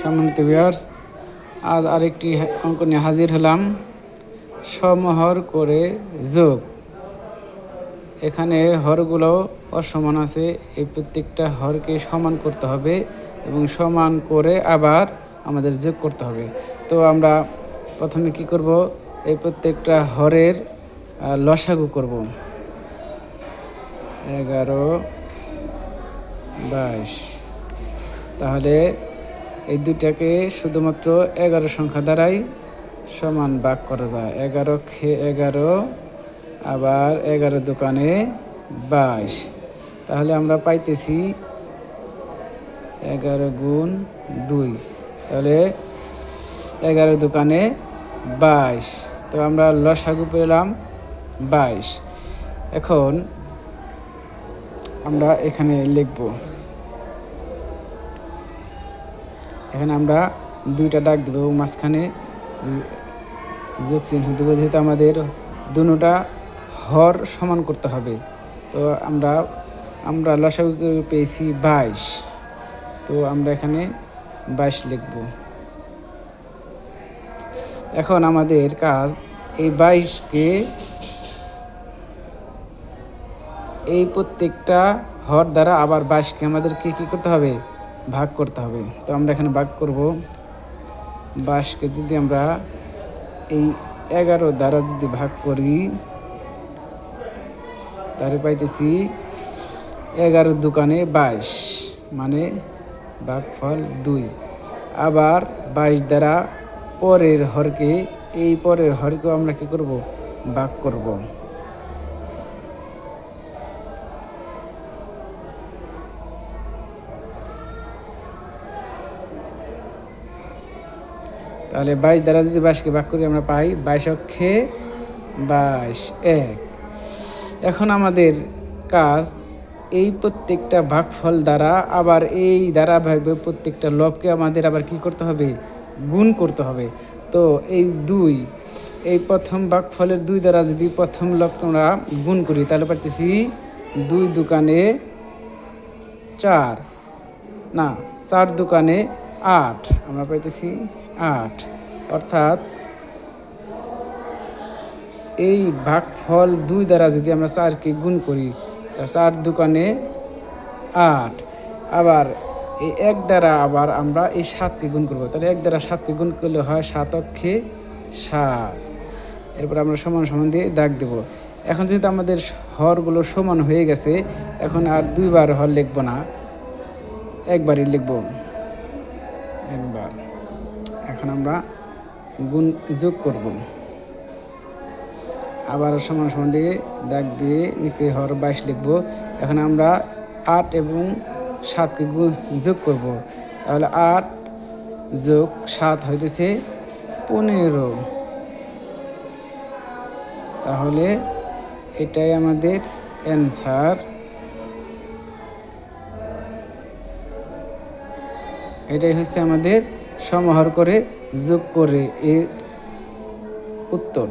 সম্মানিত ভিউয়ার্স, আজ আরেকটি অঙ্ক নিয়ে হাজির হলাম। সমহর করে যোগ। এখানে হরগুলো অসমান আছে, এই প্রত্যেকটা হরকে সমান করতে হবে এবং সমান করে আবার আমাদের যোগ করতে হবে। তো আমরা প্রথমে কি করব, এই প্রত্যেকটা হরের লসাগু করব। 11, 22। তাহলে এই দুটাকে শুধুমাত্র 11 সংখ্যা দ্বারাই সমান ভাগ করা যায়। 11 খে 11, আবার 11 দোকানে 22। তাহলে আমরা পাইতেছি 11 গুণ 2, তাহলে 11 দোকানে 22। তো আমরা লসাগু পেলাম 22। এখন আমরা এখানে লিখব, এখানে আমরা দুইটা দাগ দেব এবং মাঝখানে যোগ চিহ্ন দেব, যেহেতু আমাদের দুটোটা হর সমান করতে হবে। তো আমরা লসাগু পেয়েছি 22, তো আমরা এখানে 22 লিখব। এখন আমাদের কাজ এই 22কে এই প্রত্যেকটা হর দ্বারা আবার 22কে আমাদেরকে কী করতে হবে, ভাগ করতে হবে। তো আমরা এখানে ভাগ করব। 22কে যদি আমরা এই 11 দ্বারা যদি ভাগ করি, তাহলে পাইতেছি 11 দোকানে 22, মানে ভাগফল 2। আবার 22 দ্বারা পরের হরকে, এই পরের হরকেও আমরা কি করব, ভাগ করব। তাহলে 22 দ্বারা যদি 22কে ভাগ করি, আমরা পাই 22 অক্ষে 22, 1। এখন আমাদের কাজ এই প্রত্যেকটা ভাগফল দ্বারা আবার এই ধারাবাহিকভাবে প্রত্যেকটা লবকে আমাদের আবার কি করতে হবে, গুণ করতে হবে। তো এই 2, এই প্রথম ভাগফলের 2 দ্বারা যদি প্রথম লবকে আমরা গুণ করি, তাহলে পাচ্ছি 2 দোকানে 4, না 4 দোকানে 8, আমরা পাইতেছি 8। অর্থাৎ এই ভাগফল 2 দ্বারা যদি আমরা 4কে গুণ করি, 4 দোকানে 8। আবার এই 1 দ্বারা আবার আমরা এই 7কে গুণ করব। তাহলে 1 দ্বারা 7কে গুণ করলে হয় 7 অক্ষে 7। এরপর আমরা সমান সমান দিয়ে দাগ দেব। এখন যেহেতু আমাদের হরগুলো সমান হয়ে গেছে, এখন আর 2 বার হর লিখব না, একবারই লিখব, একবার। এখন আমরা গুণ যোগ করব। আবার সমান সমান দিয়ে দাগ দিয়ে নিচে হর 22 লিখব। এখন আমরা 8 এবং 7কে যোগ করব। তাহলে 8 যোগ 7 হইতেছে 15। তাহলে এটাই আমাদের অ্যান্সার। এটাই হচ্ছে আমাদের সমাহার করে যোগ করে এর উত্তর।